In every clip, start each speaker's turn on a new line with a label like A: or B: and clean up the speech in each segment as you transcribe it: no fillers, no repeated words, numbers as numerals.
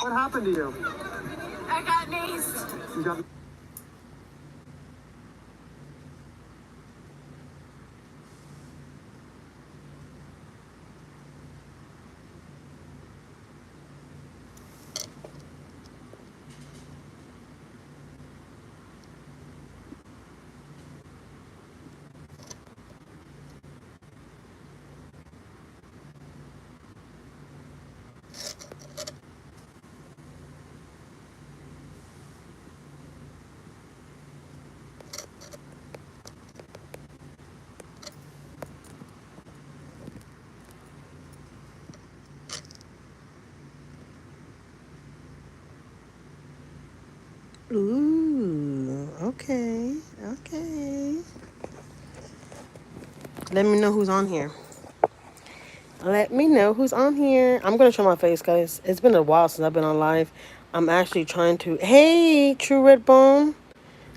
A: What happened to you?
B: I got maced.
A: You got...
C: Ooh, okay, okay. Let me know who's on here. Let me know who's on here. I'm gonna show my face, guys. It's been a while since I've been on live. I'm actually trying to. Hey, True Red Bone.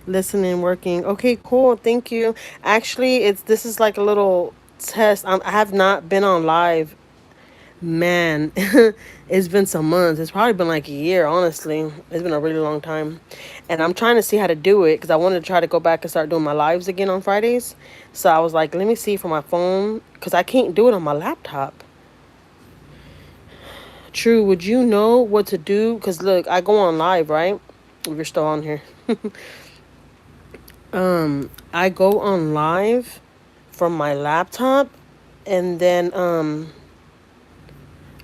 C: Listening, working. Okay, cool. Thank you. Actually, this is like a little test. I have not been on live. Man, it's been some months. It's probably been like a year, honestly. It's been a really long time. And I'm trying to see how to do it because I wanted to try to go back and start doing my lives again on Fridays. So I was like, let me see for my phone because I can't do it on my laptop. True, would you know what to do? Because look, I go on live, right? If you're still on here. I go on live from my laptop and then,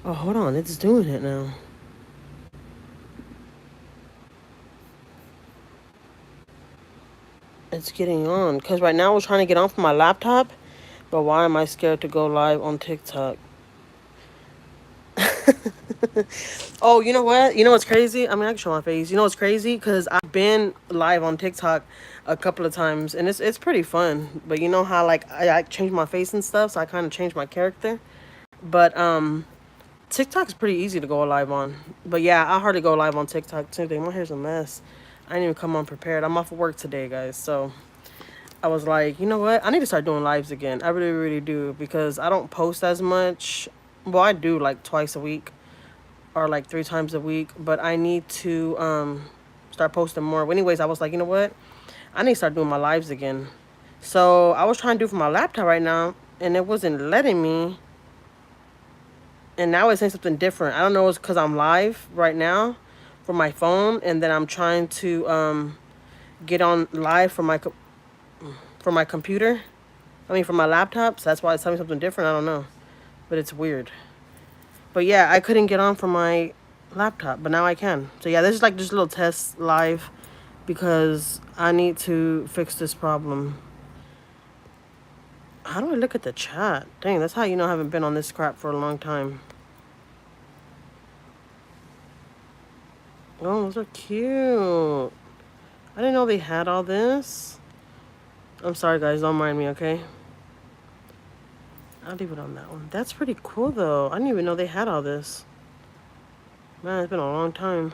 C: oh, hold on. It's doing it now. It's getting on. Because right now I was trying to get on from my laptop. But why am I scared to go live on TikTok? Oh, you know what? You know what's crazy? I mean, I can show my face. You know what's crazy? Because I've been live on TikTok a couple of times. And it's pretty fun. But you know how, like, I change my face and stuff. So I kind of changed my character. But, TikTok's pretty easy to go live on. But yeah, I hardly go live on TikTok today. My hair's a mess. I didn't even come on prepared. I'm off of work today, guys. So I was like, you know what? I need to start doing lives again. I really, really do. Because I don't post as much. Well, I do like twice a week. Or like 3 times a week. But I need to start posting more. But anyways, I was like, you know what? I need to start doing my lives again. So I was trying to do it from my laptop right now. And it wasn't letting me. And now it's saying something different. I don't know. It's because I'm live right now for my phone, and then I'm trying to get on live for my computer. I mean, for my laptop. So that's why it's telling me something different. I don't know, but it's weird. But yeah, I couldn't get on from my laptop, but now I can. So yeah, this is like just a little test live because I need to fix this problem. How do I look at the chat? Dang, that's how you know I haven't been on this crap for a long time. Oh, those are cute. I didn't know they had all this. I'm sorry, guys. Don't mind me, okay? I'll leave it on that one. That's pretty cool, though. I didn't even know they had all this. Man, it's been a long time.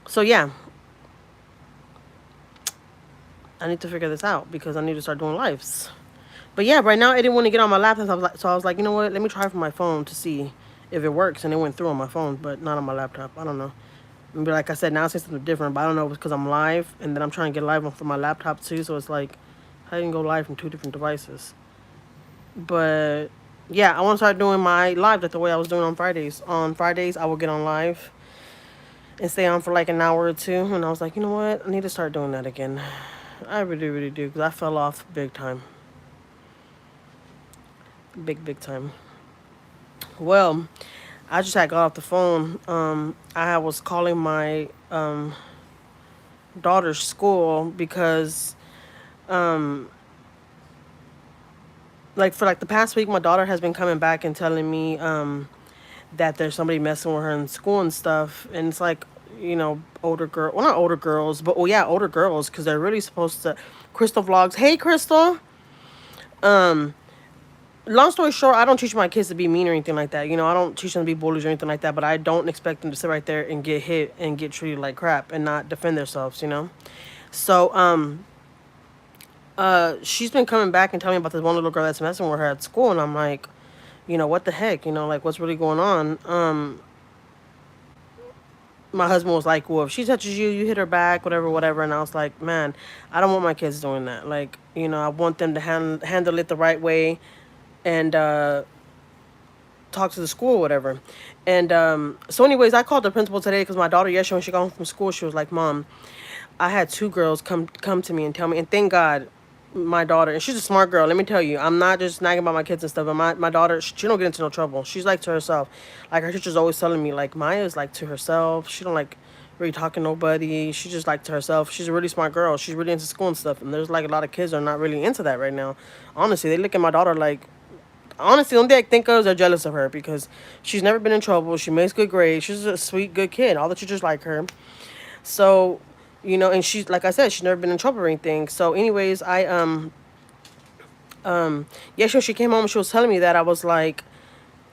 C: So yeah. I need to figure this out because I need to start doing lives. But yeah, right now I didn't want to get on my laptop. So I was like, you know what? Let me try from my phone to see if it works. And it went through on my phone, but not on my laptop. I don't know. But like I said, now it's something different. But I don't know if it's because I'm live. And then I'm trying to get live on from my laptop too. So it's like, I can go live from 2 different devices. But yeah, I want to start doing my live the way I was doing on Fridays. On Fridays, I will get on live and stay on for like an hour or two. And I was like, you know what? I need to start doing that again. I really, really do. Because I fell off big time. Big time. Well, I just had got off the phone. I was calling my daughter's school because like for like the past week my daughter has been coming back and telling me that there's somebody messing with her in school and stuff, and it's like, you know, older girl, well, not older girls, but well, yeah, older girls, because they're really supposed to. Crystal vlogs. Hey, Crystal. Long story short, I don't teach my kids to be mean or anything like that. You know, I don't teach them to be bullies or anything like that, but I don't expect them to sit right there and get hit and get treated like crap and not defend themselves, you know. So she's been coming back and telling me about this one little girl that's messing with her at school, and I'm like, what the heck, like what's really going on. My husband was like, well, if she touches you, you hit her back, whatever, whatever. And I was like, man, I don't want my kids doing that. Like, I want them to handle it the right way, and talk to the school or whatever. And so anyways, I called the principal today because my daughter yesterday when she got home from school, she was like, Mom, I had two girls come to me and tell me, and thank God my daughter, and she's a smart girl, let me tell you, I'm not just nagging about my kids and stuff, but my daughter, she don't get into no trouble. She's like to herself. Like her teacher's always telling me, like, Maya's like to herself. She don't like really talking to nobody. She just like to herself. She's a really smart girl. She's really into school and stuff. And there's like a lot of kids that are not really into that right now. Honestly, they look at my daughter like, honestly, the only thing I think of is they're jealous of her because she's never been in trouble. She makes good grades. She's a sweet, good kid. All the teachers like her. So, and she's, like I said, she's never been in trouble or anything. So anyways, yeah, sure, she came home and she was telling me that. I was like,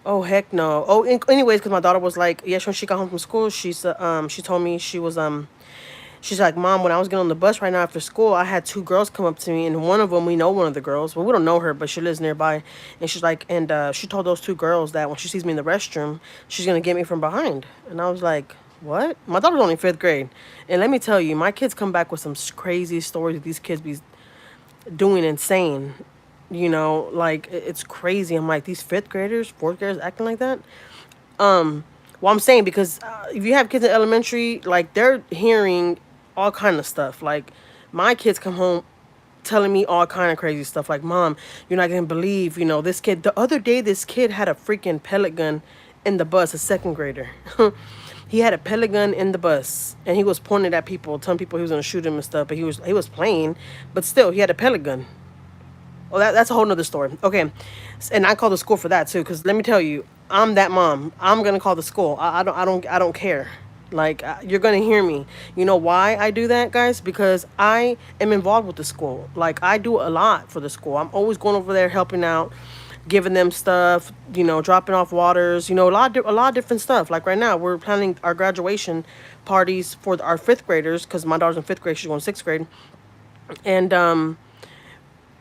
C: oh, heck no. Oh, anyways, because my daughter was like, yeah, when she got home from school, she told me she's like, Mom, when I was getting on the bus right now after school, I had two girls come up to me, and one of them, we know one of the girls. Well, we don't know her, but she lives nearby. And she's like, and she told those two girls that when she sees me in the restroom, she's going to get me from behind. And I was like, what? My daughter's only 5th grade. And let me tell you, my kids come back with some crazy stories that these kids be doing insane. Like, it's crazy. I'm like, these 5th graders, 4th graders acting like that? Well, I'm saying because if you have kids in elementary, like, they're hearing all kind of stuff. Like, my kids come home telling me all kind of crazy stuff. Like, Mom, you're not gonna believe, this kid. The other day, this kid had a freaking pellet gun in the bus. A 2nd grader. He had a pellet gun in the bus, and he was pointing at people, telling people he was gonna shoot him and stuff. But he was playing, but still, he had a pellet gun. Oh, that's a whole nother story. Okay, and I called the school for that too, because let me tell you, I'm that mom. I'm gonna call the school. I don't care. Like, you're gonna hear me. You know why I do that, guys? Because I am involved with the school. Like, I do a lot for the school. I'm always going over there helping out, giving them stuff. Dropping off waters. A lot of different stuff. Like right now, we're planning our graduation parties for our 5th graders because my daughter's in 5th grade. She's going 6th grade, and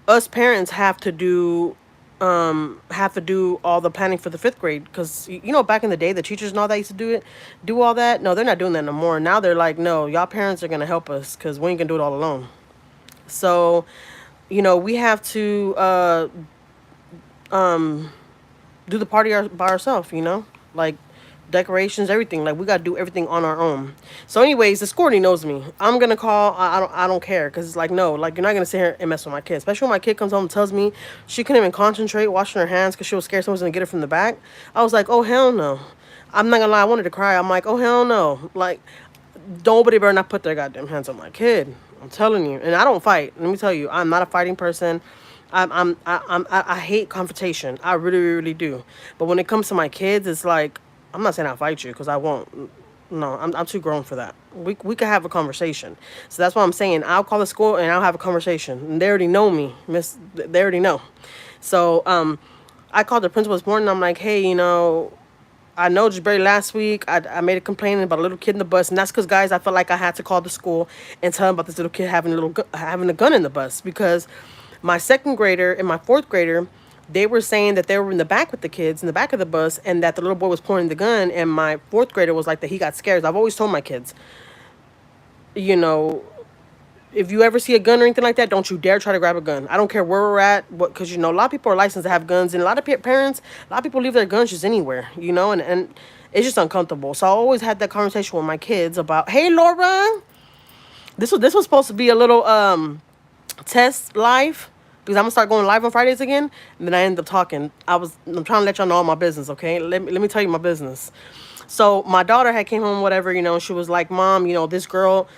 C: us parents have to do all the planning for the 5th grade because back in the day the teachers and all that used to do all that. No, they're not doing that no more. Now they're like, no, y'all parents are gonna help us because we ain't gonna do it all alone. So we have to do the party by ourselves, like decorations, everything. Like, we gotta do everything on our own. So anyways, the school already knows me. I'm gonna call. I don't care because it's like, no, like, you're not gonna sit here and mess with my kid, especially when my kid comes home and tells me she couldn't even concentrate washing her hands because she was scared someone was gonna get her from the back. I was like, oh, hell no. I'm not gonna lie, I wanted to cry. I'm like, oh, hell no. Like, nobody better not put their goddamn hands on my kid. I'm telling you. And I don't fight. Let me tell you, I'm not a fighting person. I hate confrontation. I really, really do. But when it comes to my kids, it's like, I'm not saying I'll fight you because I won't. No, I'm too grown for that. We could have a conversation. So that's what I'm saying. I'll call the school and I'll have a conversation. And they already know me, miss. They already know. So I called the principal this morning. I'm like, hey, I know just barely last week I made a complaint about a little kid in the bus, and that's because, guys, I felt like I had to call the school and tell them about this little kid having a gun in the bus because my 2nd grader and my 4th grader, they were saying that they were in the back with the kids in the back of the bus and that the little boy was pointing the gun, and my 4th grader was like that he got scared. I've always told my kids, if you ever see a gun or anything like that, don't you dare try to grab a gun. I don't care where we're at, because a lot of people are licensed to have guns, and a lot of parents, a lot of people leave their guns just anywhere, and it's just uncomfortable. So I always had that conversation with my kids about, hey, Laura, this was supposed to be a little test live, because I'm gonna start going live on Fridays again. And then I ended up talking. I'm trying to let y'all know all my business, okay? Let me tell you my business. So my daughter had came home, whatever, she was like, Mom, this girl,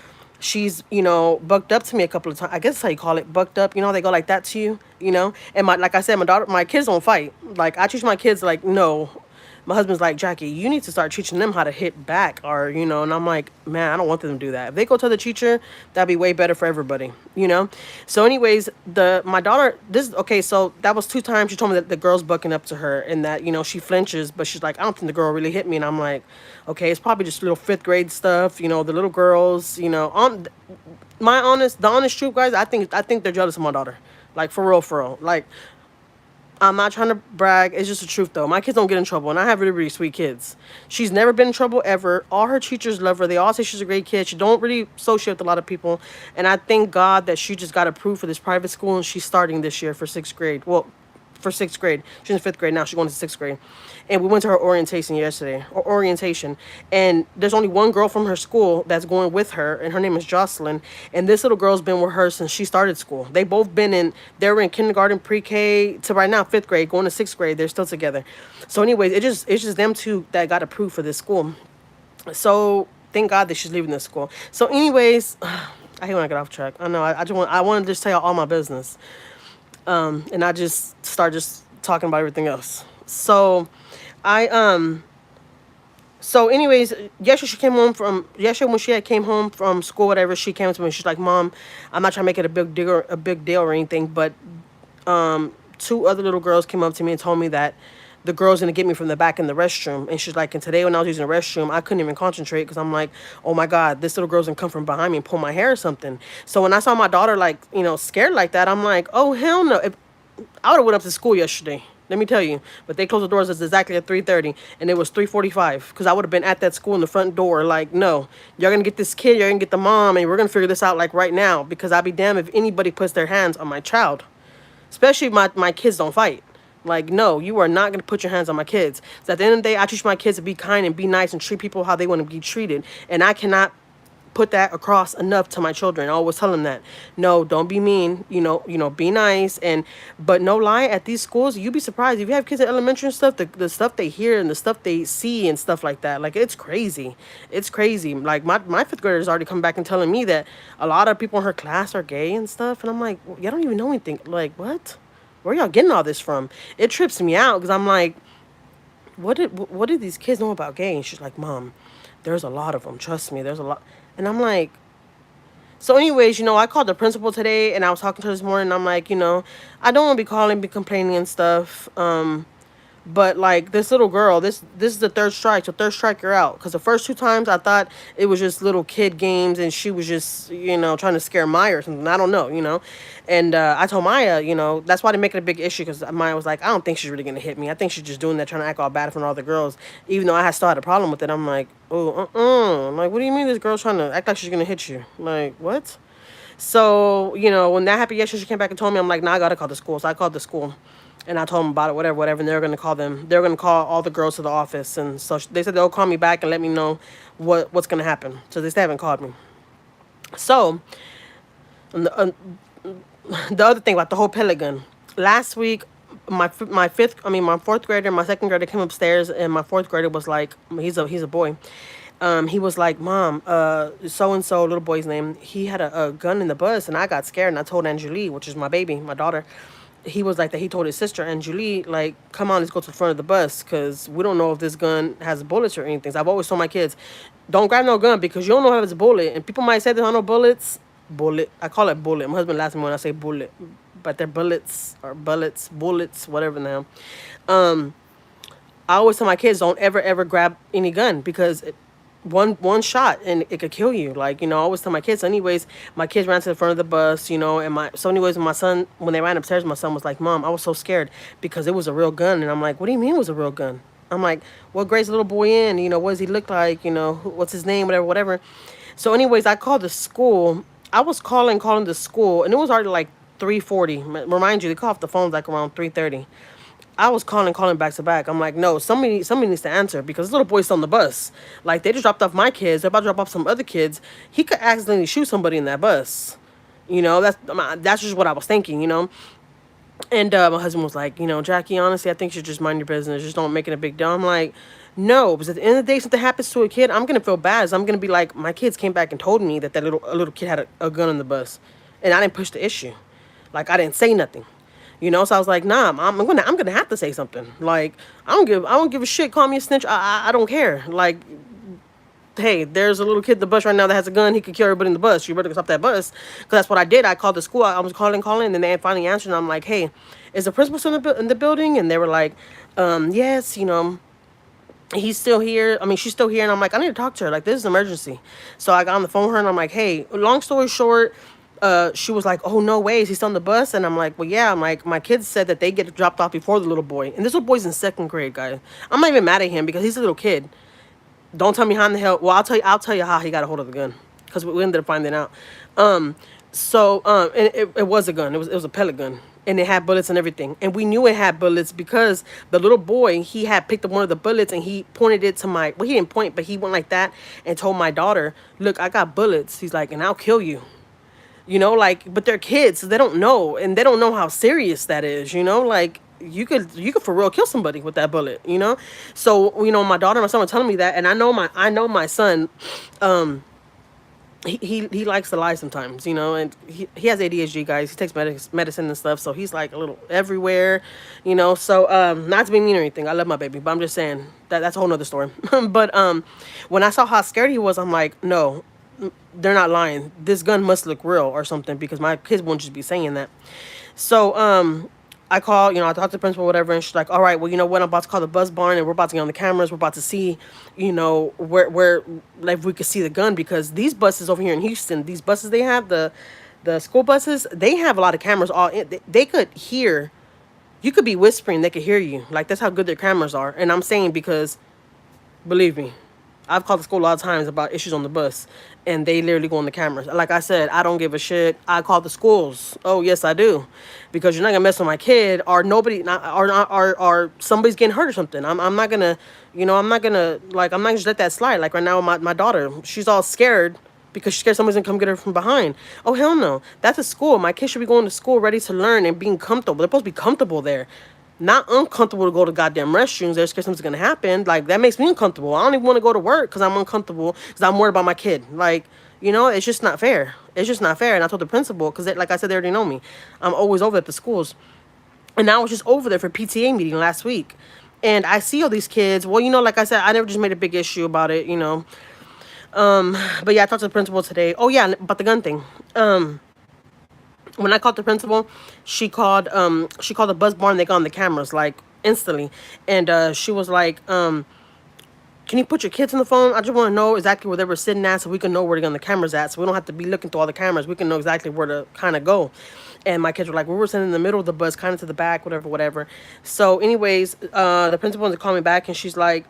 C: she's, bucked up to me a couple of times. I guess that's how you call it, bucked up. They go like that to you, And like I said, my kids don't fight. Like, I teach my kids, like, no. My husband's like, Jackie, you need to start teaching them how to hit back, or, and I'm like, man, I don't want them to do that. If they go tell the teacher, that'd be way better for everybody, So anyways, my daughter, okay, so that was 2 times she told me that the girl's bucking up to her and that, she flinches, but she's like, I don't think the girl really hit me. And I'm like, okay, it's probably just little 5th grade stuff, the little girls, on the honest truth, guys, I think they're jealous of my daughter. Like, for real. Like, I'm not trying to brag. It's just the truth, though. My kids don't get in trouble, and I have really, really sweet kids. She's never been in trouble ever. All her teachers love her. They all say she's a great kid. She don't really associate with a lot of people, and I thank God that she just got approved for this private school, and she's starting this year for sixth grade. Well, for sixth grade. She's in fifth grade now. She's going to sixth grade. And we went to her orientation yesterday, or orientation. And there's only one girl from her school that's going with her, and her name is Jocelyn. And this little girl's been with her since she started school. They both been in, they were in kindergarten, pre-K to right now, fifth grade, going to sixth grade. They're still together. So anyways, it's just them two that got approved for this school. So thank God that she's leaving this school. So anyways, I hate when I get off track. I know, I want to just tell you all my business. And I just start just talking about everything else. So so anyways, yesterday when she had came home from school, whatever, she came to me and she's like, Mom, I'm not trying to make it a big deal or anything, but two other little girls came up to me and told me that the girl's gonna get me from the back in the restroom. And she's like, and today when I was using the restroom, I couldn't even concentrate because I'm like, oh my God, this little girl's gonna come from behind me and pull my hair or something. So when I saw my daughter, like, scared like that, I'm like, oh hell no. If I would have went up to school yesterday, let me tell you. But they closed the doors exactly at 3:30, and it was 3:45 because I would have been at that school in the front door. Like, no, you're gonna get this kid, you're gonna get the mom, and we're gonna figure this out like right now, because I'd be damned if anybody puts their hands on my child, especially if my kids don't fight. Like, no, you are not going to put your hands on my kids. So at the end of the day, I teach my kids to be kind and be nice and treat people how they want to be treated. And I cannot put that across enough to my children. I always tell them that. No, don't be mean, be nice. But no lie, at these schools, you'd be surprised. If you have kids in elementary and stuff, the stuff they hear and the stuff they see and stuff like that, like, it's crazy. It's crazy. Like, my fifth grader's already come back and telling me that a lot of people in her class are gay and stuff. And I'm like, well, y'all don't even know anything. Like, what? Where y'all getting all this from? It trips me out because I'm like, what did these kids know about gay? And she's like, Mom, there's a lot of them. Trust me, there's a lot. And I'm like, so anyways, I called the principal today and I was talking to her this morning. And I'm like, I don't want to be calling, be complaining and stuff. But like this little girl, this is the third strike. So third strike, you're out. Because the first two times I thought it was just little kid games and she was just, trying to scare Maiyah or something. I don't know. And I told Maiyah, that's why they make it a big issue. Because Maiyah was like, I don't think she's really going to hit me. I think she's just doing that, trying to act all bad in front of all the girls. Even though I still had a problem with it. I'm like, I'm like, what do you mean this girl's trying to act like she's going to hit you? Like, what? So, when that happened yesterday, she came back and told me, I'm like, nah, I got to call the school. So I called the school. And I told them about it, whatever, and they're going to call them. They're going to call all the girls to the office. And so they said they'll call me back and let me know what's going to happen. So they still haven't called me. So, the other thing about the whole pellet gun. Last week, my fourth grader, my second grader came upstairs, and my fourth grader was like, he's a boy. He was like, Mom, so-and-so, little boy's name, he had a gun in the bus, and I got scared, and I told Anjuli, which is my baby, my daughter. He was like that. He told his sister Anjuli, like, come on, let's go to the front of the bus because we don't know if this gun has bullets or anything. So I've always told my kids, don't grab no gun because you don't know if it's a bullet. And people might say there's no bullets. Bullet. I call it bullet. My husband laughs at me when I say bullet, but they're bullets or bullets, whatever now. I always tell my kids, don't ever grab any gun because one shot and it could kill you. Like, I always tell my kids. So anyways, my kids ran to the front of the bus, so anyways, my son, when they ran upstairs, my son was like, Mom, I was so scared because it was a real gun. And I'm like, what do you mean it was a real gun? I'm like, what grade's the little boy in? What does he look like? What's his name? Whatever. So anyways, I called the school. I was calling the school, and it was already like 3:40. Remind you, they call off the phones like around 3:30. I was calling back to back. I'm like, no, somebody needs to answer because this little boy's still on the bus. Like, they just dropped off my kids. They're about to drop off some other kids. He could accidentally shoot somebody in that bus. That's just what I was thinking, And my husband was like, Jackie, honestly, I think you should just mind your business. Just don't make it a big deal. I'm like, no, because at the end of the day, something happens to a kid, I'm going to feel bad. So I'm going to be like, my kids came back and told me that a little kid had a gun on the bus. And I didn't push the issue. Like, I didn't say nothing. So I was like, nah, I'm gonna have to say something. Like, I don't give a shit. Call me a snitch. I don't care. Like, hey, there's a little kid in the bus right now that has a gun. He could kill everybody in the bus. You better stop that bus. Because that's what I did. I called the school. I was calling, and then they finally answered. And I'm like, hey, is the principal still in the building? And they were like, yes, he's still here. I mean, she's still here. And I'm like, I need to talk to her. Like, this is an emergency. So I got on the phone with her, and I'm like, hey, long story short, she was like, oh, no way, is he still on the bus? And I'm like, well, yeah. I'm like, my kids said that they get dropped off before the little boy. And this little boy's in second grade, guys. I'm not even mad at him because he's a little kid. Don't tell me how in the hell. Well, I'll tell you how he got a hold of the gun, because we ended up finding out. And it was a gun. It was a pellet gun, and it had bullets and everything. And we knew it had bullets because the little boy, he had picked up one of the bullets and he pointed it to my. Well, he didn't point, but he went like that and told my daughter, "Look, I got bullets." He's like, "And I'll kill you." Like, but they're kids, so they don't know, and they don't know how serious that is. Like, you could for real kill somebody with that bullet. So my daughter and my son were telling me that, and I know my son, he likes to lie sometimes, and he has ADHD, guys. He takes medicine and stuff, so he's like a little everywhere. So not to be mean or anything, I love my baby, but I'm just saying that's a whole nother story. But when I saw how scared he was, I'm like, no, they're not lying. This gun must look real or something, because my kids won't just be saying that. So I called, I talked to the principal, whatever, and she's like, all right, well, you know what? I'm about to call the bus barn, and we're about to get on the cameras. We're about to see, where like, we could see the gun, because these buses over here in Houston, these buses they have, the school buses, they have a lot of cameras all in. They could hear, you could be whispering, they could hear you. Like, that's how good their cameras are. And I'm saying, because, believe me, I've called the school a lot of times about issues on the bus, and they literally go on the cameras. Like I said, I don't give a shit. I call the schools. Oh yes, I do, because you're not gonna mess with my kid, or nobody, or somebody's getting hurt or something. I'm not gonna, I'm not gonna just let that slide. Like right now, my daughter, she's all scared because she's scared somebody's gonna come get her from behind. Oh hell no, that's a school. My kids should be going to school ready to learn and being comfortable. They're supposed to be comfortable there. Not uncomfortable to go to goddamn restrooms. They're scared something's gonna happen. Like, that makes me uncomfortable. I don't even want to go to work because I'm uncomfortable, because I'm worried about my kid. Like, it's just not fair. It's just not fair. And I told the principal, because like I said, they already know me. I'm always over at the schools. And I was just over there for PTA meeting last week. And I see all these kids. Well, like I said, I never just made a big issue about it. But yeah, I talked to the principal today. Oh yeah, about the gun thing. When I called the principal, she called the bus barn. They got on the cameras like instantly, and she was like, "Can you put your kids on the phone? I just want to know exactly where they were sitting at, so we can know where to get on the cameras at, so we don't have to be looking through all the cameras. We can know exactly where to kind of go." And my kids were like, "We were sitting in the middle of the bus, kind of to the back, whatever." So, anyways, the principal wanted to call me back, and she's like,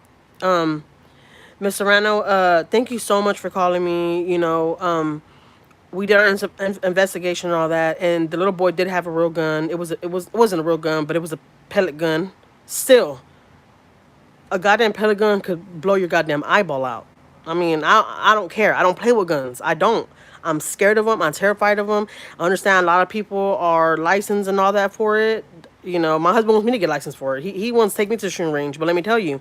C: "Miss Serrano, thank you so much for calling me. We did our investigation and all that, and the little boy did have a real gun. It wasn't a real gun, but it was a pellet gun. Still, a goddamn pellet gun could blow your goddamn eyeball out. I mean, I don't care. I don't play with guns. I don't. I'm scared of them. I'm terrified of them. I understand a lot of people are licensed and all that for it. My husband wants me to get licensed for it. He wants to take me to the shooting range, but let me tell you,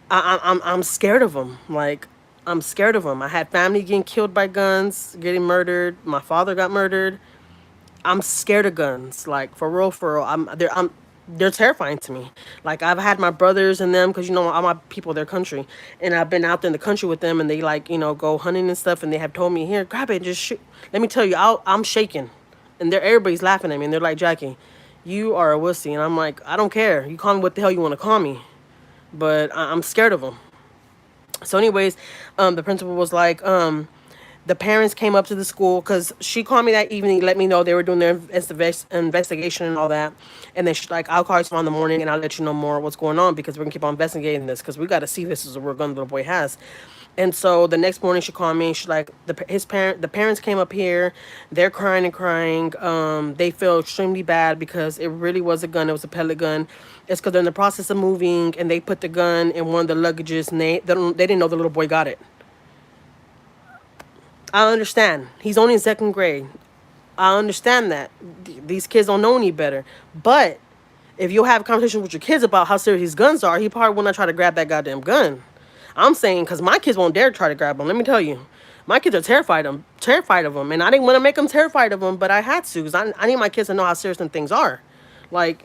C: I'm scared of them. Like, I'm scared of them. I had family getting killed by guns, getting murdered. My father got murdered. I'm scared of guns. Like, for real, for real. They're terrifying to me. Like, I've had my brothers and them, because all my people, their country, and I've been out there in the country with them, and they go hunting and stuff, and they have told me, here, grab it and just shoot. Let me tell you, I'm shaking, and everybody's laughing at me, and they're like, Jackie, you are a wussy. And I'm like, I don't care. You call me what the hell you want to call me, but I'm scared of them. So anyways, the principal was like, the parents came up to the school, because she called me that evening, let me know they were doing their investigation and all that. And then she's like, I'll call you tomorrow in the morning, and I'll let you know more what's going on, because we're going to keep on investigating this, because we got to see if this is a real gun the little boy has. And so the next morning she called me, and she's like, the parents came up here. They're crying and crying. They feel extremely bad, because it really was a gun. It was a pellet gun. It's because they're in the process of moving, and they put the gun in one of the luggages, and they didn't know the little boy got it. I understand. He's only in second grade. I understand that. These kids don't know any better. But if you have a conversation with your kids about how serious these guns are, he probably will not try to grab that goddamn gun. I'm saying, because my kids won't dare try to grab them. Let me tell you. My kids are terrified of them. And I didn't want to make them terrified of them, but I had to, because I need my kids to know how serious them things are. Like,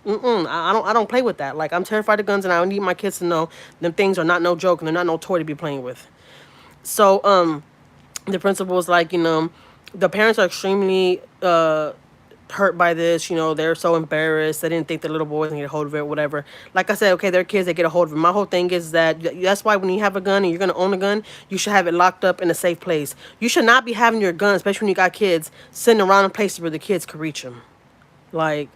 C: I don't play with that. Like, I'm terrified of guns, and I need my kids to know them things are not no joke, and they're not no toy to be playing with. So, the principal was like, the parents are extremely hurt by this. You know, they're so embarrassed. They didn't think the little boy was gonna get a hold of it, whatever. Like I said, okay, they're kids. They get a hold of it. My whole thing is that's why when you have a gun and you're gonna own a gun, you should have it locked up in a safe place. You should not be having your gun, especially when you got kids, sitting around in places where the kids could reach them. Like,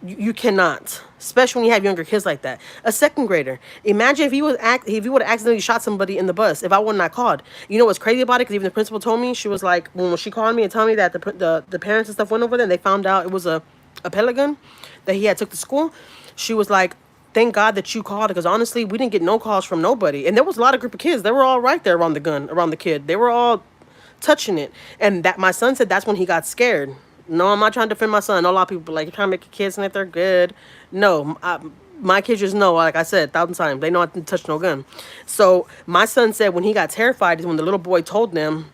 C: you cannot, especially when you have younger kids like that. A second grader. Imagine if he would have accidentally shot somebody in the bus. If I would not called. You know what's crazy about it? Because even the principal told me, she was like, when she called me and told me that the parents and stuff went over there and they found out it was a pellet gun that he had took to school. She was like, thank God that you called, because honestly, we didn't get no calls from nobody. And there was a lot of group of kids. They were all right there around the gun, around the kid. They were all touching it. And that my son said that's when he got scared. No, I'm not trying to defend my son. I know a lot of people like, you're trying to make your kids think they're good. No, my kids just know, like I said 1,000 times, they know I didn't touch no gun. So my son said when he got terrified is when the little boy told them,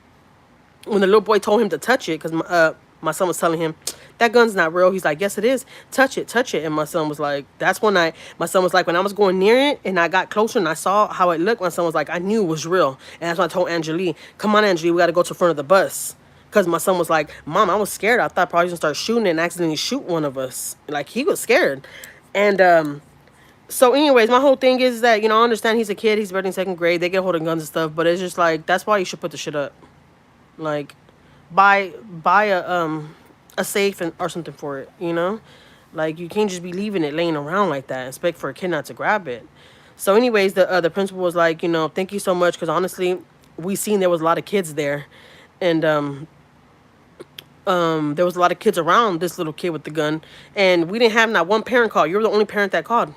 C: when the little boy told him to touch it, because my son was telling him, that gun's not real. He's like, yes, it is. Touch it, touch it. And my son was like, my son was like, when I was going near it and I got closer and I saw how it looked, my son was like, I knew it was real. And that's when I told Anjuli, come on, Anjuli, we got to go to the front of the bus. Because my son was like, Mom, I was scared. I thought probably going to start shooting and accidentally shoot one of us. Like, he was scared. And so anyways, my whole thing is that, you know, I understand he's a kid. He's barely in second grade. They get hold of guns and stuff. But it's just like, that's why you should put the shit up. Like, buy a safe or something for it, you know? Like, you can't just be leaving it laying around like that and expect for a kid not to grab it. So anyways, the principal was like, you know, thank you so much. Because honestly, we seen there was a lot of kids there. And there was a lot of kids around this little kid with the gun, and we didn't have not one parent call. You were the only parent that called.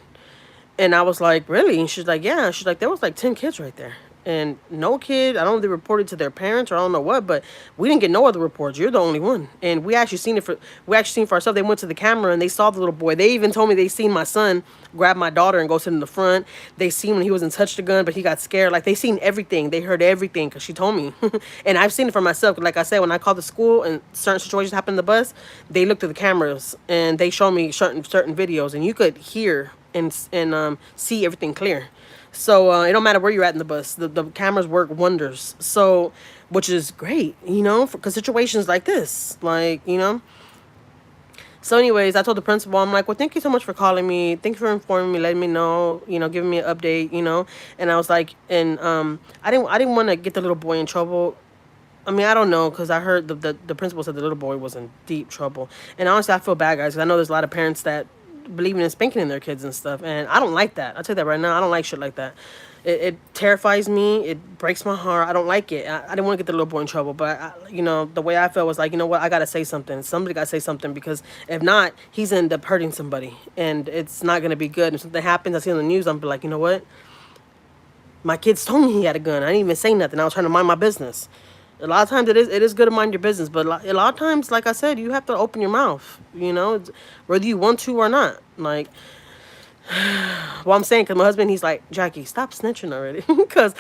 C: And I was like, really? And she's like, yeah. She's like, there was like 10 kids right there. And no kid, I don't know if they reported to their parents or I don't know what, but we didn't get no other reports. You're the only one. And we actually seen for ourselves. They went to the camera and they saw the little boy. They even told me they seen my son grab my daughter and go sit in the front. They seen when he wasn't touch the gun, but he got scared. Like, they seen everything. They heard everything because she told me. And I've seen it for myself. Like I said, when I called the school and certain situations happened in the bus, they looked at the cameras and they showed me certain videos, and you could hear and see everything clear. So it don't matter where you're at in the bus. The cameras work wonders. So, which is great, you know, because situations like this, like, you know. So anyways, I told the principal, I'm like, well, thank you so much for calling me. Thank you for informing me, letting me know, you know, giving me an update, you know. And I was like, and I didn't want to get the little boy in trouble. I mean, I don't know, because I heard the principal said the little boy was in deep trouble. And honestly, I feel bad, guys, because I know there's a lot of parents that believing in spanking in their kids and stuff, and I don't like that. I'll tell you that right now. I don't like shit like that. It terrifies me. It breaks my heart. I don't like it. I didn't want to get the little boy in trouble, but you know, the way I felt was like, you know what, I gotta say something. Somebody gotta say something, because if not, he's end up hurting somebody, and it's not gonna be good. If something happens, I see on the news, I'm be like, you know what, my kids told me he had a gun. I didn't even say nothing. I was trying to mind my business. A lot of times it is good to mind your business, but a lot of times, like I said, you have to open your mouth, you know, whether you want to or not. Like, well, I'm saying, because my husband, he's like, Jackie, stop snitching already. Because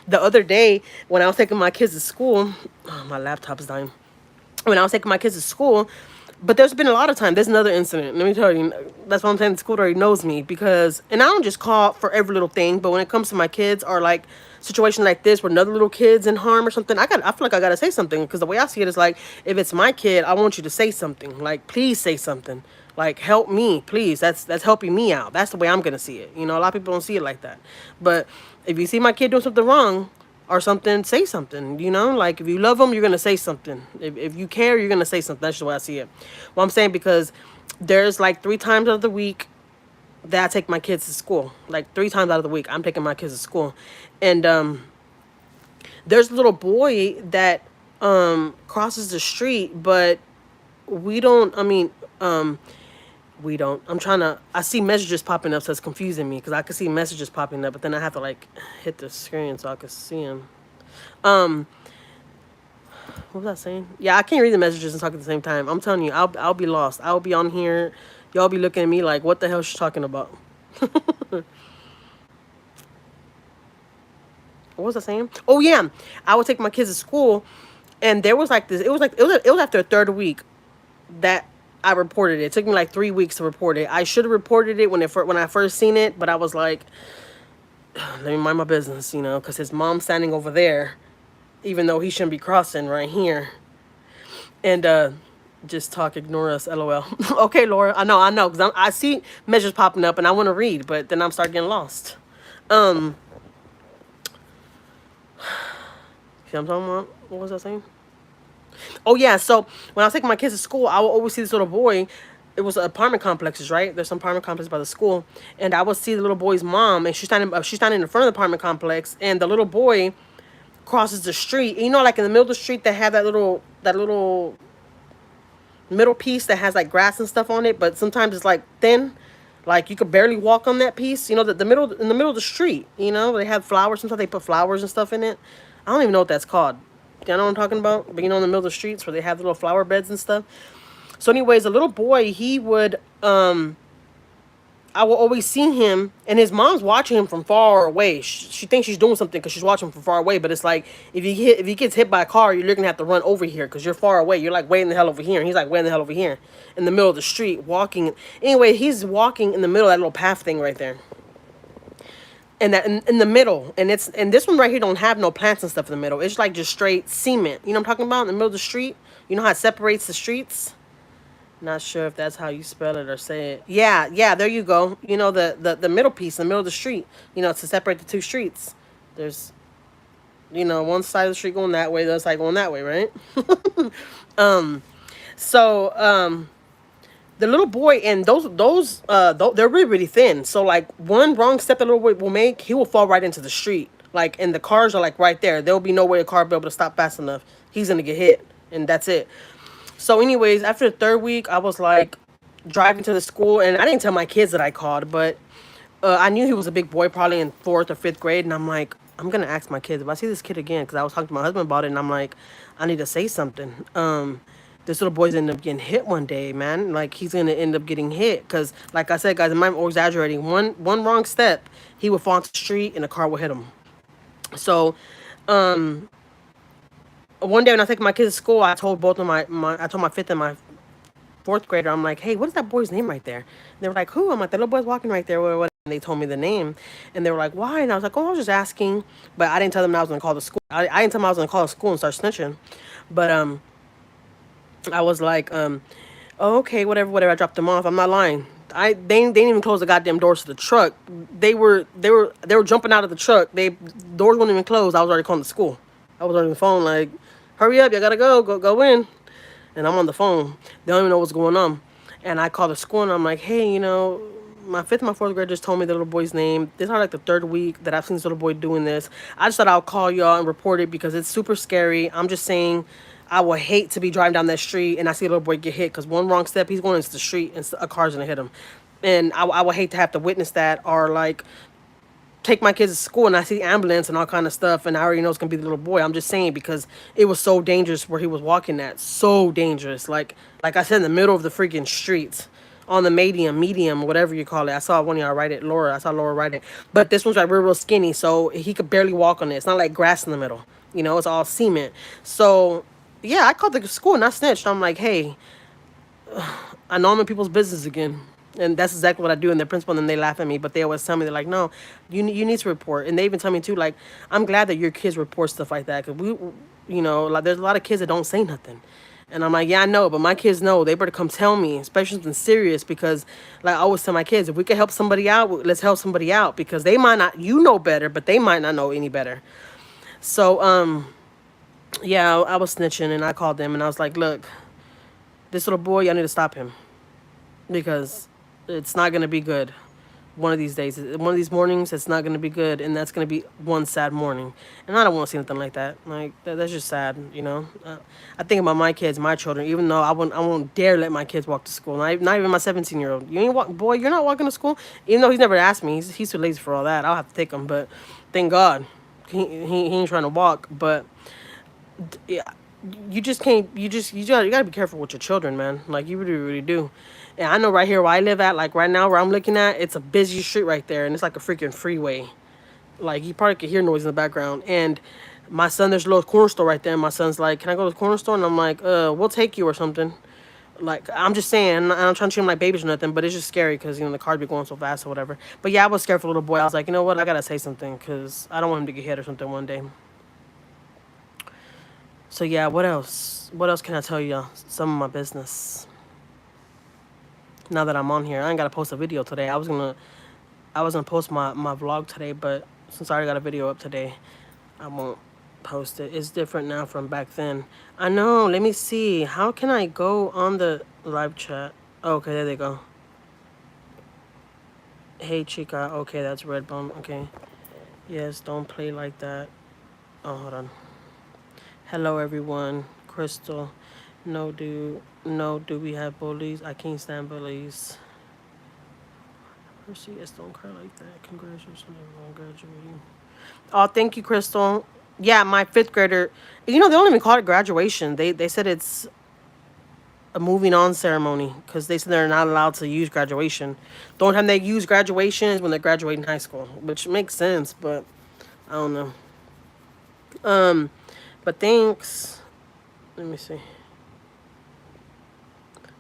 C: the other day when I was taking my kids to school, oh, my laptop's dying. When I was taking my kids to school, but there's been a lot of time. There's another incident. Let me tell you, that's what I'm saying. The school already knows me, because, and I don't just call for every little thing, but when it comes to my kids, or like situation like this where another little kid's in harm or something, I feel like I gotta say something, because the way I see it is like, if it's my kid, I want you to say something. Like, please say something. Like, help me, please. That's helping me out. That's the way I'm gonna see it. You know, a lot of people don't see it like that. But if you see my kid doing something wrong or something, say something. You know, like, if you love them, you're gonna say something. If you care, you're gonna say something. That's just the way I see it. Well, I'm saying, because there's like 3 times out of the week that I take my kids to school. Like 3 times out of the week, I'm taking my kids to school. And there's a little boy that crosses the street, but we don't, I see messages popping up, so it's confusing me, because I can see messages popping up, but then I have to like hit the screen so I can see them. What was I saying? Yeah, I can't read the messages and talk at the same time. I'm telling you, I'll be lost. I'll be on here. Y'all be looking at me like, what the hell is she talking about? What was I saying? Oh yeah, I would take my kids to school, and there was like this. It was after a third week that I reported it. It took me like 3 weeks to report it. I should have reported it when I first seen it, but I was like, let me mind my business, you know, because his mom's standing over there, even though he shouldn't be crossing right here. And Just talk, ignore us, lol. Okay, Laura, I know, because I see measures popping up and I want to read, but then I'm start getting lost. Um, see what I'm talking about? What was I saying? Oh yeah, so when I was taking my kids to school, I would always see this little boy. It was apartment complexes, right? There's some apartment complexes by the school, and I would see the little boy's mom, and she's standing in front of the apartment complex, and the little boy crosses the street. And you know, like in the middle of the street, they have that little middle piece that has like grass and stuff on it, but sometimes it's like thin, like you could barely walk on that piece. You know, the middle in the middle of the street. You know, they have flowers. Sometimes they put flowers and stuff in it. I don't even know what that's called. You know what I'm talking about? But you know, in the middle of the streets where they have the little flower beds and stuff. So, anyways, a little boy, he would I will always see him, and his mom's watching him from far away. She thinks she's doing something because she's watching him from far away. But it's like if he gets hit by a car, you're gonna have to run over here because you're far away. You're like way in the hell over here, and he's like way in the hell over here, in the middle of the street, walking. Anyway, he's walking in the middle of that little path thing right there, and that in the middle, and this one right here don't have no plants and stuff in the middle. It's like just straight cement. You know what I'm talking about? In the middle of the street. You know how it separates the streets? Not sure if that's how you spell it or say it. Yeah, yeah, there you go. You know, the middle piece in the middle of the street, you know, to separate the two streets. There's, you know, one side of the street going that way, the other side going that way, right? So the little boy, and they're really, really thin. So, like, one wrong step the little boy will make, he will fall right into the street. Like, and the cars are, like, right there. There'll be no way a car will be able to stop fast enough. He's going to get hit, and that's it. So, anyways, after the third week, I was like driving to the school, and I didn't tell my kids that I called, but I knew he was a big boy, probably in fourth or fifth grade, and I'm like, I'm gonna ask my kids if I see this kid again, because I was talking to my husband about it, and I'm like, I need to say something. This little boy's ended up getting hit one day, man. Like he's gonna end up getting hit, because like I said, guys, I'm over exaggerating. One wrong step, he would fall into the street, and a car would hit him. So, one day when I take my kids to school, I told both of I told my fifth and my fourth grader, I'm like, hey, what is that boy's name right there? And they were like, who? I'm like, the little boy's walking right there. What? And they told me the name, and they were like, why? And I was like, oh, I was just asking, but I didn't tell them I was gonna call the school. I didn't tell them I was gonna call the school and start snitching, but I was like, oh, okay, whatever. I dropped them off. I'm not lying. They didn't even close the goddamn doors to the truck. They were jumping out of the truck. Doors wouldn't even close. I was already calling the school. I was on the phone like, hurry up, you gotta go in. And I'm on the phone. They don't even know what's going on. And I call the school and I'm like, hey, you know, my fifth and my fourth grade just told me the little boy's name. This is like the third week that I've seen this little boy doing this. I just thought I'll call y'all and report it because it's super scary. I'm just saying, I would hate to be driving down that street and I see a little boy get hit because one wrong step, he's going into the street and a car's gonna hit him. And I would hate to have to witness that, or like take my kids to school and I see ambulance and all kind of stuff, and I already know it's gonna be the little boy. I'm just saying because it was so dangerous where he was walking at, so dangerous. Like I said, in the middle of the freaking streets, on the medium, whatever you call it. I saw one of y'all write it, Laura. I saw Laura write it, but this one's like real skinny, so he could barely walk on it. It's not like grass in the middle, you know. It's all cement. So yeah, I called the school and I snitched. I'm like, hey, I know I'm in people's business again. And that's exactly what I do. And the principal, and then they laugh at me, but they always tell me, they're like, no, you need to report. And they even tell me too, like, I'm glad that your kids report stuff like that. Because you know, like there's a lot of kids that don't say nothing. And I'm like, yeah, I know, but my kids know. They better come tell me, especially something serious, because like I always tell my kids, if we can help somebody out, let's help somebody out, because they might not, you know better, but they might not know any better. So, yeah, I was snitching and I called them and I was like, look, this little boy, y'all need to stop him because it's not going to be good. One of these days, one of these mornings, it's not going to be good, and that's going to be one sad morning. And I don't want to see nothing like that. Like that's just sad, you know. I think about my kids, my children. Even though I won't dare let my kids walk to school. Not even my 17-year-old. You ain't boy, you're not walking to school. Even though he's never asked me, he's too lazy for all that. I'll have to take him. But thank God, he ain't trying to walk. But yeah, you just can't. You gotta be careful with your children, man. Like you really do. And I know right here where I live at, like right now where I'm looking at, it's a busy street right there, and it's like a freaking freeway. Like you probably could hear noise in the background. And my son, there's a little corner store right there, and my son's like, "Can I go to the corner store?" And I'm like, we'll take you or something." Like I'm just saying, I'm trying to treat him like babies or nothing, but it's just scary because you know the cars be going so fast or whatever. But yeah, I was scared for a little boy. I was like, you know what, I gotta say something because I don't want him to get hit or something one day. So yeah, what else? What else can I tell y'all? Some of my business. Now that I'm on here, I ain't gotta post a video today. I was gonna post my vlog today, but since I already got a video up today, I won't post it. It's different now from back then. I know. Let me see. How can I go on the live chat? Okay, there they go. Hey, chica. Okay, that's Redbone. Okay. Yes, don't play like that. Oh, hold on. Hello, everyone. Crystal. No, do we have bullies? I can't stand bullies. Percy, yes, don't cry like that. Congratulations on graduating. Oh, thank you, Crystal. Yeah, my fifth grader. You know, they don't even call it graduation. They said it's a moving on ceremony because they said they're not allowed to use graduation. The only time they use graduation is when they're graduating high school, which makes sense, but I don't know. But thanks. Let me see.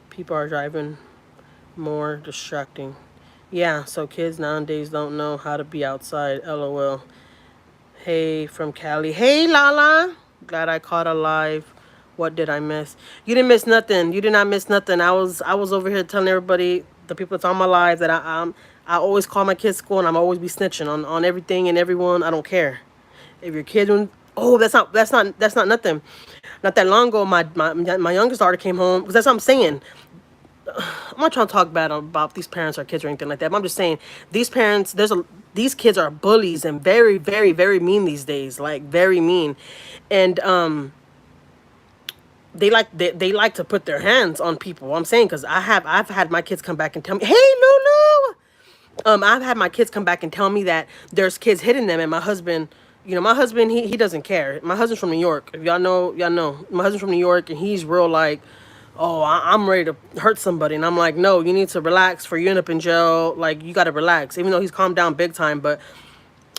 C: People are driving more distracting. Yeah, so kids nowadays don't know how to be outside. LOL. Hey, from Cali. Hey, Lala. Glad I caught alive. What did I miss? You didn't miss nothing. You did not miss nothing. I was over here telling everybody, the people that's on my live, that I always call my kids school and I'm always be snitching on everything and everyone. I don't care. If your kid doing, oh, that's not nothing. Not that long ago, my youngest daughter came home, because that's what I'm saying. I'm not trying to talk bad about these parents or kids or anything like that, but I'm just saying these parents, these kids are bullies and very, very, very mean these days, like very mean, and they like to put their hands on people. I'm saying, because I've had my kids come back and tell me, hey, Lulu. I've had my kids come back and tell me that there's kids hitting them, and my husband, my husband, he doesn't care. My husband's from New York. If y'all know, y'all know. My husband's from New York, and he's real like, oh, I'm ready to hurt somebody. And I'm like, no, you need to relax for you end up in jail. Like, you got to relax. Even though he's calmed down big time. But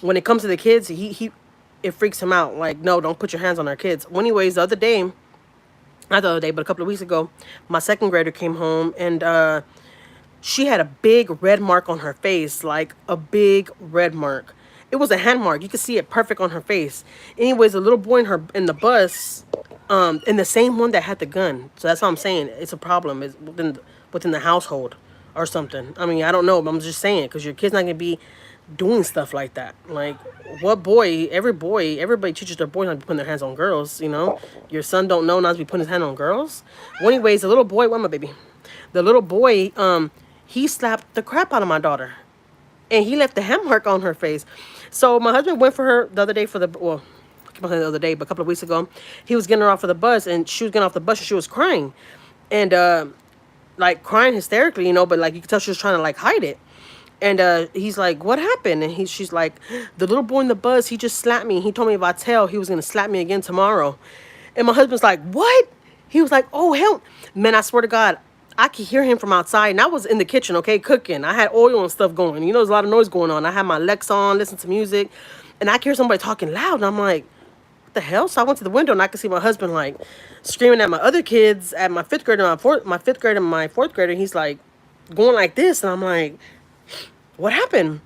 C: when it comes to the kids, it freaks him out. Like, no, don't put your hands on our kids. Well, anyways, the other day, not the other day, but a couple of weeks ago, my second grader came home, and she had a big red mark on her face, like a big red mark. It was a hand mark. You could see it perfect on her face. Anyways, a little boy in the bus, and the same one that had the gun. So that's what I'm saying. It's a problem. It's within the household or something. I mean, I don't know, but I'm just saying, because your kid's not gonna be doing stuff like that. Like, what boy? Everybody teaches their boys not to be putting their hands on girls. Your son don't know not to be putting his hand on girls. Well, anyways, the little boy, what, my baby? The little boy, he slapped the crap out of my daughter, and he left the hand mark on her face. So my husband went for her the other day the other day, but a couple of weeks ago, he was getting her off of the bus, and she was getting off the bus, and she was crying, and like crying hysterically, but like you could tell she was trying to like hide it. And he's like, what happened? And she's like, the little boy in the bus, he just slapped me. He told me if I tell, he was gonna slap me again tomorrow. And my husband's like, what? He was like, oh hell, man, I swear to God, I could hear him from outside, and I was in the kitchen, okay, cooking. I had oil and stuff going. There's a lot of noise going on. I had my Alexa on, listen to music, and I could hear somebody talking loud, and I'm like, what the hell? So I went to the window, and I could see my husband like screaming at my other kids, at my fifth grader, my fifth grader, and my fourth grader. He's like going like this, and I'm like, what happened?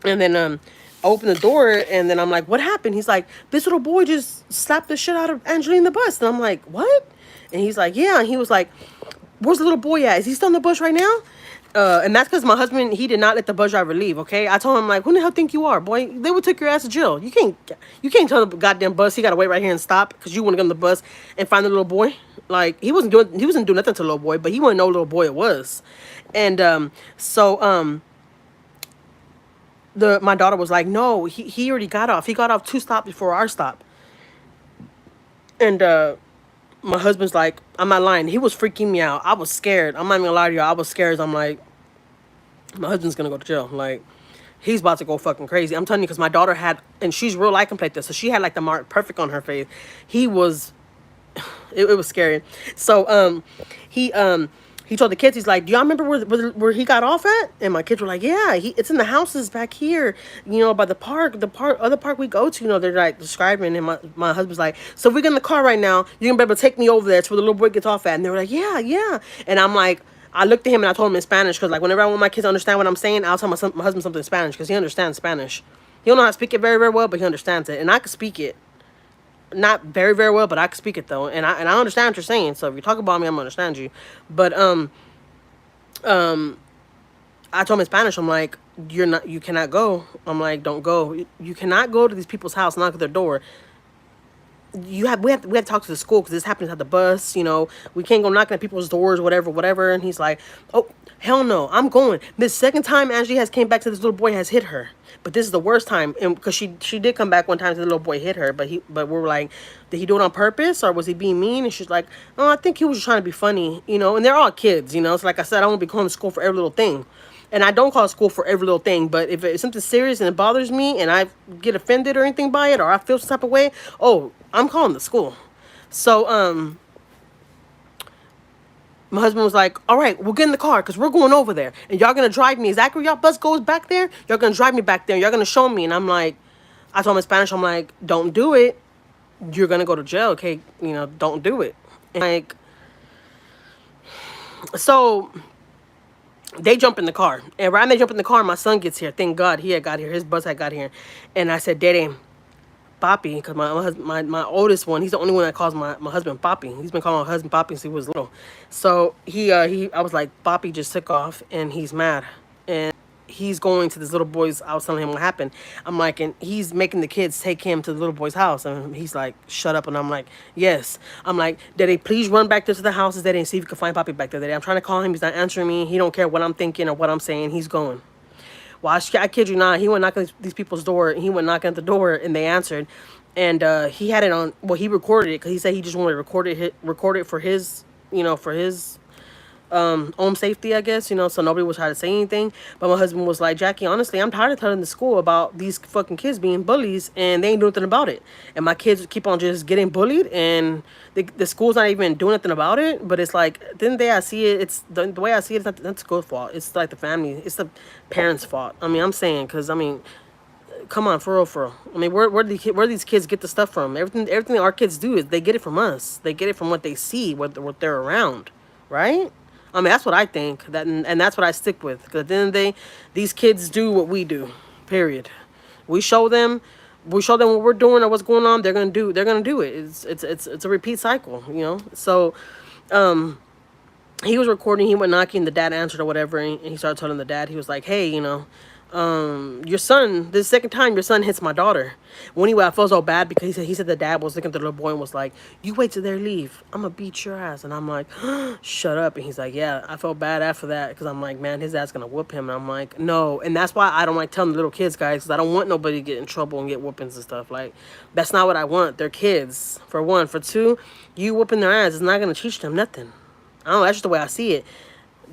C: And then I opened the door, and then I'm like, what happened? He's like, this little boy just slapped the shit out of Anjuli in the bus. And I'm like, what? And he's like, yeah. And he was like, where's the little boy at? Is he still in the bus right now? And that's because my husband, he did not let the bus driver leave, okay? I told him, like, who the hell think you are, boy? They would take your ass to jail. You can't tell the goddamn bus he got to wait right here and stop because you want to get on the bus and find the little boy. Like, he wasn't doing nothing to the little boy, but he wouldn't know little boy it was. And so my daughter was like, no, he already got off. He got off 2 stops before our stop. And my husband's like, I'm not lying, he was freaking me out. I was scared. I'm not even gonna lie to you. I was scared. I'm like, my husband's gonna go to jail. Like, he's about to go fucking crazy. I'm telling you, because my daughter had, and she's real like like this, so she had like the mark perfect on her face. He was, it was scary. So he told the kids, he's like, do y'all remember where he got off at? And my kids were like, yeah, it's in the houses back here, by the other park we go to, they're like describing. And my husband's like, so if we get in the car right now, you're gonna be able to take me over there to where the little boy gets off at. And they were like, yeah, yeah. And I'm like, I looked at him and I told him in Spanish, because like whenever I want my kids to understand what I'm saying, I'll tell my husband something in Spanish, because he understands Spanish. He don't know how to speak it very, very well, but he understands it. And I can speak it not very, very well, but I can speak it though, and I understand what you're saying. So if you talk about me, I'm gonna understand you. But I told him in Spanish, I'm like, you cannot go. I'm like, don't go. You cannot go to these people's house, knock at their door. We have to talk to the school because this happens at the bus. We can't go knocking at people's doors, whatever. And he's like, oh hell no, I'm going. This second time Angie has came back to this little boy has hit her, but this is the worst time. And because she did come back one time to the little boy hit her, but we were like, did he do it on purpose or was he being mean? And she's like, oh, I think he was just trying to be funny. And they're all kids. So like I said, I won't be calling school for every little thing. And I don't call school for every little thing, but if it's something serious and it bothers me and I get offended or anything by it, or I feel some type of way, oh, I'm calling the school. So, my husband was like, all right, we'll get in the car because we're going over there. And y'all going to drive me. Exactly where y'all bus goes back there? Y'all going to drive me back there. Y'all going to show me. And I'm like, I told him in Spanish, I'm like, don't do it. You're going to go to jail, okay? Don't do it. And like, so they jump in the car. And right when they jump in the car, my son gets here. Thank God he had got here. His bus had got here. And I said, Daddy, Papi, because my oldest one, he's the only one that calls my husband Papi. He's been calling my husband Papi since he was little. So I was like, Papi just took off and he's mad. And he's going to this little boy's, I was telling him what happened. I'm like, and he's making the kids take him to the little boy's house. And he's like, shut up. And I'm like, yes. I'm like, Daddy, please run back there to the houses, Daddy, and see if you can find Papi back there, Daddy. I'm trying to call him. He's not answering me. He don't care what I'm thinking or what I'm saying. He's going. Well, I kid you not, he went knocking these people's door, and he went knocking at the door, and they answered, and he had it on. Well, he recorded it because he said he just wanted to record it for his, for his own safety, I guess, so nobody was trying to say anything. But my husband was like, Jackie, honestly, I'm tired of telling the school about these fucking kids being bullies, and they ain't doing nothing about it. And my kids keep on just getting bullied, and the school's not even doing nothing about it. But it's like, at the end of the day, I see it, it's the way I see it, it's not the school's fault. It's like the family, it's the parents' fault. I mean, I'm saying, because, I mean, come on, for real. I mean, where do these kids get the stuff from? Everything our kids do is they get it from us. They get it from what they see, what they're around, right? I mean, that's what I think, and that's what I stick with. Because at the end of the day, these kids do what we do, period. We show them what we're doing or what's going on. They're gonna do it. It's a repeat cycle, So, he was recording. He went knocking. The dad answered or whatever, and he started telling the dad. He was like, "Hey, your son, this second time your son hits my daughter." When I felt so bad because he said the dad was looking at the little boy and was like, "You wait till they leave. I'm gonna beat your ass." And I'm like, "Shut up." And he's like, "Yeah." I felt bad after that because I'm like, man, his ass gonna whoop him. And I'm like, no. And that's why I don't like telling the little kids, guys, because I don't want nobody to get in trouble and get whoopings and stuff. Like, that's not what I want. They're kids, for one. For two, you whooping their ass is not gonna teach them nothing. I don't know, that's just the way I see it.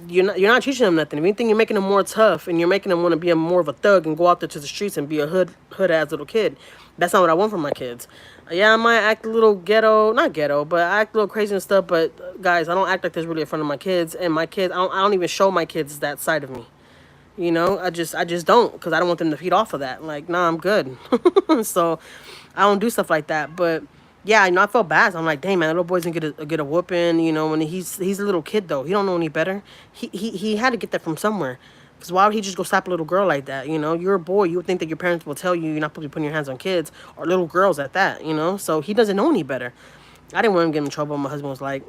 C: You're not teaching them nothing. If anything, you're making them more tough, and you're making them want to be more of a thug and go out there to the streets and be a hood ass little kid. That's not what I want from my kids. Yeah, I might act a little ghetto, not ghetto, but I act a little crazy and stuff. But guys, I don't act like this really in front of my kids, and my kids, I don't even show my kids that side of me. I just don't, because I don't want them to feed off of that. Like, nah, I'm good. So I don't do stuff like that. But yeah, I felt bad. So I'm like, dang, man, that little boy's gonna get a whooping. When he's a little kid though, he don't know any better. He had to get that from somewhere. Because why would he just go slap a little girl like that? You're a boy. You would think that your parents will tell you you're not supposed to be putting your hands on kids or little girls at that. So he doesn't know any better. I didn't want him to get in trouble. My husband was like,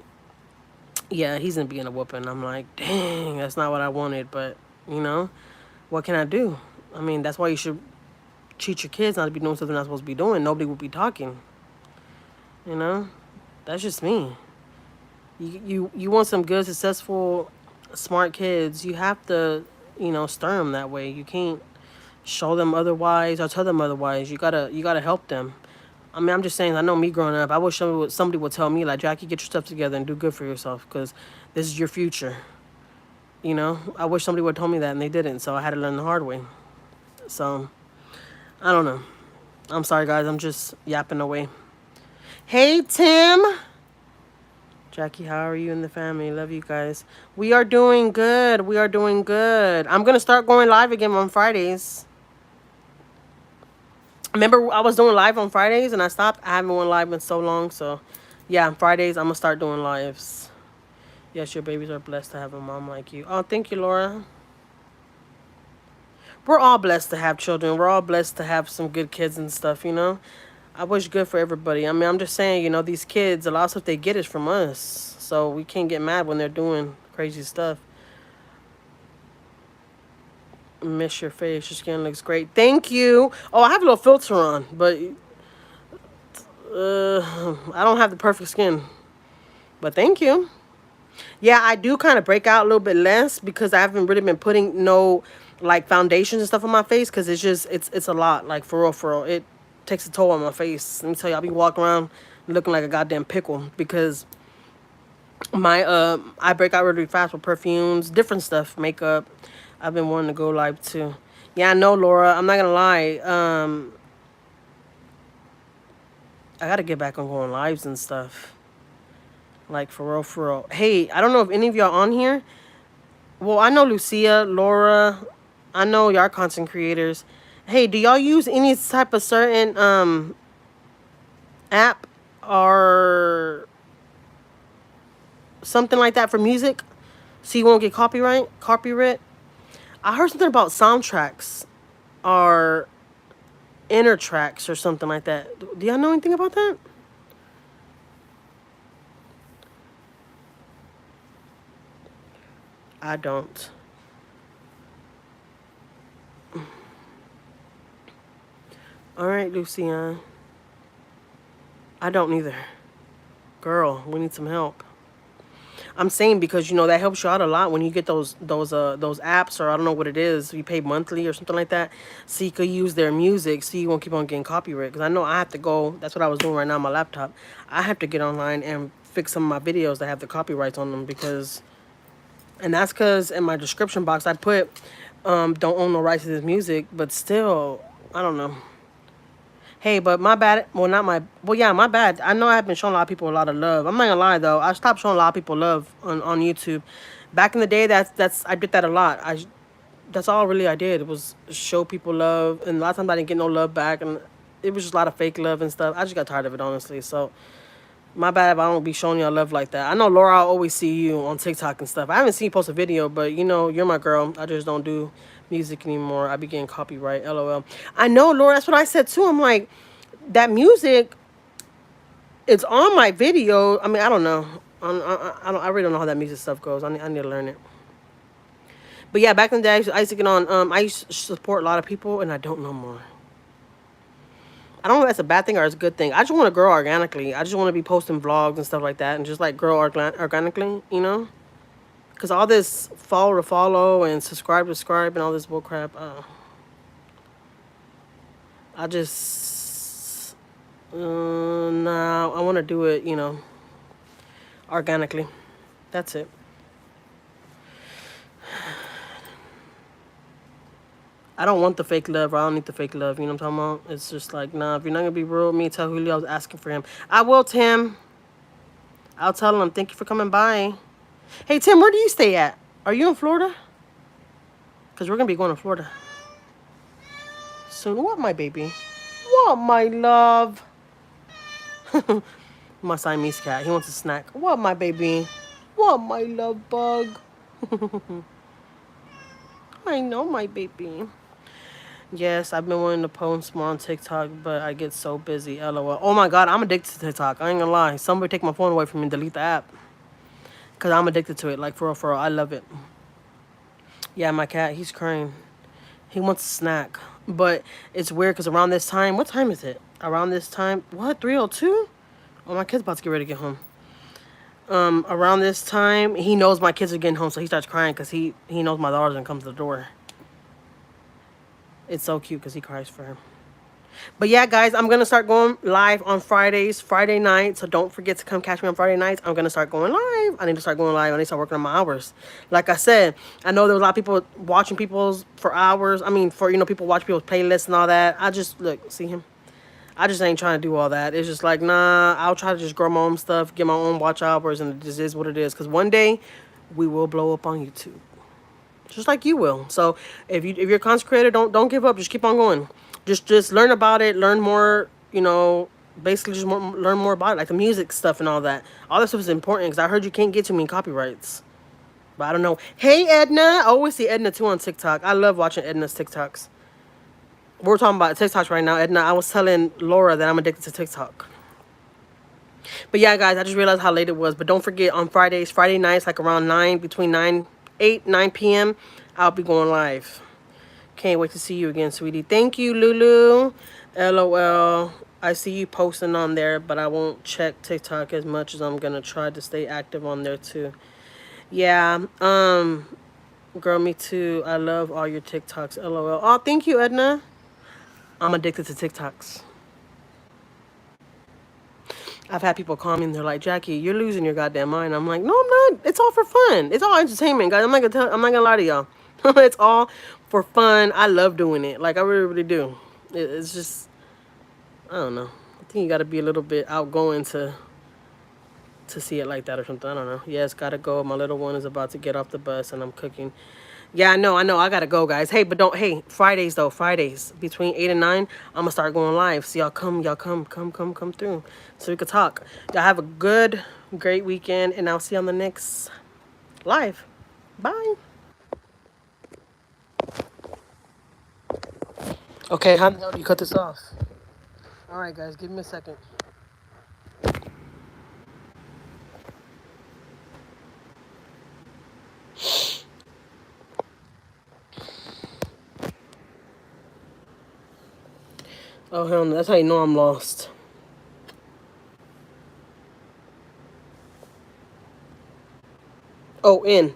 C: yeah, he's gonna be in a whooping. I'm like, dang, that's not what I wanted. But what can I do? I mean, that's why you should treat your kids not to be doing something they're not supposed to be doing. Nobody would be talking. That's just me. You want some good, successful, smart kids. You have to, stir them that way. You can't show them otherwise or tell them otherwise. You gotta help them. I mean, I'm just saying, I know me growing up, I wish somebody would tell me, like, Jackie, get your stuff together and do good for yourself, because this is your future. I wish somebody would have told me that, and they didn't, so I had to learn the hard way. So, I don't know. I'm sorry, guys. I'm just yapping away. Hey, Tim. Jackie, how are you and the family? Love you guys. We are doing good. I'm going to start going live again on Fridays. Remember, I was doing live on Fridays and I stopped. I haven't went live in so long. So, yeah, on Fridays, I'm going to start doing lives. Yes, your babies are blessed to have a mom like you. Oh, thank you, Laura. We're all blessed to have children. We're all blessed to have some good kids and stuff, I wish good for everybody. I mean, I'm just saying, you know, these kids, a lot of stuff they get is from us. So we can't get mad when they're doing crazy stuff. Miss your face. Your skin looks great. Thank you. Oh, I have a little filter on, but I don't have the perfect skin. But thank you. Yeah, I do kind of break out a little bit less because I haven't really been putting no like foundations and stuff on my face because it's a lot. Like for real, it takes a toll on my face. Let me tell you, I'll be walking around looking like a goddamn pickle because my I break out really fast with perfumes, different stuff, makeup. I've been wanting to go live too. Yeah, I know, Laura. I'm not gonna lie. I gotta get back on going lives and stuff. Like for real, for real. Hey, I don't know if any of y'all on here. Well, I know Lucia, Laura. I know y'all content creators. Hey, do y'all use any type of certain app or something like that for music, so you won't get copyright? I heard something about soundtracks or inner tracks or something like that. Do y'all know anything about that? I don't. All right, Lucian. I don't either. Girl, we need some help. I'm saying because you know that helps you out a lot when you get those apps, or I don't know what it is. You pay monthly or something like that, so you could use their music, so you won't keep on getting copyright. Because I know I have to go. That's what I was doing right now on my laptop. I have to get online and fix some of my videos that have the copyrights on them because, and that's because in my description box I put, don't own no rights to this music, but still, I don't know. Hey, but my bad. Well, not my. Well, yeah, my bad. I know I've been showing a lot of people a lot of love. I'm not gonna lie though. I stopped showing a lot of people love on YouTube. Back in the day, that's I did that a lot. That's all really I did. It was show people love, and a lot of times I didn't get no love back, and it was just a lot of fake love and stuff. I just got tired of it, honestly. So my bad if I don't be showing y'all love like that. I know Laura, I always see you on TikTok and stuff. I haven't seen you post a video, but you know you're my girl. I just don't do music anymore. I be getting copyright. LOL. I know, Laura. That's what I said too. I'm like, that music, it's on my video. I mean, I don't know. I really don't know how that music stuff goes. I need to learn it. But yeah, back in the day, I used to get on. I used to support a lot of people, and I don't know more. I don't know if that's a bad thing or it's a good thing. I just want to grow organically. I just want to be posting vlogs and stuff like that, and just like grow organically, you know. Cause all this follow to follow and subscribe to subscribe and all this bullcrap. I just no. I want to do it, you know, organically. That's it. I don't want the fake love. Or I don't need the fake love. You know what I'm talking about? It's just like, nah, if you're not going to be real with me, tell Julio I was asking for him. I will, Tim. I'll tell him. Thank you for coming by. Hey, Tim, where do you stay at? Are you in Florida? Because we're going to be going to Florida soon. What, my baby? What, my love? My Siamese cat. He wants a snack. What, my baby? What, my love bug? I know, my baby. Yes, I've been wanting to post more on TikTok, but I get so busy. LOL. Oh my God, I'm addicted to TikTok. I ain't gonna lie. Somebody take my phone away from me and delete the app. Because I'm addicted to it. Like, for real, for real. I love it. Yeah, my cat, he's crying. He wants a snack. But it's weird because around this time, what time is it? Around this time, what, 3:02? Oh, my kid's about to get ready to get home. Around this time, he knows my kids are getting home, so he starts crying because he knows my daughter's gonna come to the door. It's so cute because he cries for her. But yeah, guys, I'm going to start going live on Fridays, Friday night. So don't forget to come catch me on Friday nights. I'm going to start going live. I need to start going live. I need to start working on my hours. Like I said, I know there was a lot of people watching people's for hours. I mean, for, you know, people watch people's playlists and all that. I just, look, see him? I just ain't trying to do all that. It's just like, nah, I'll try to just grow my own stuff, get my own watch hours, and it just is what it is. Because one day, we will blow up on YouTube. Just like you will. So if you're a content creator, don't give up. Just keep on going. Just learn about it. Learn more. You know, basically just learn more about it, like the music stuff and all that. All that stuff is important because I heard you can't get too many copyrights. But I don't know. Hey Edna, I always see Edna too on TikTok. I love watching Edna's TikToks. We're talking about TikToks right now, Edna. I was telling Laura that I'm addicted to TikTok. But yeah, guys, I just realized how late it was. But don't forget, on Friday nights, like around 9, between 9 p.m., I'll be going live. Can't wait to see you again, sweetie. Thank you, Lulu. LOL. I see you posting on there, but I won't check TikTok as much as I'm going to try to stay active on there, too. Yeah, girl, me too. I love all your TikToks, LOL. Oh, thank you, Edna. I'm addicted to TikToks. I've had people call me and they're like, Jackie, you're losing your goddamn mind. I'm like, no, I'm not. It's all for fun. It's all entertainment, guys. I'm not gonna lie to y'all. It's all for fun. I love doing it. Like I really, really do. It's just, I don't know. I think you gotta be a little bit outgoing to see it like that or something. I don't know. Yes, gotta go. My little one is about to get off the bus and I'm cooking. Yeah, I know. I gotta go, guys. Hey, but don't. Hey, Fridays though. Fridays between 8 and 9, I'm gonna start going live. So y'all come through, so we could talk. Y'all have a great weekend, and I'll see you on the next live. Bye. Okay, how the hell do you cut this off? All right, guys, give me a second. Oh hell no! That's how you know I'm lost. Oh, in.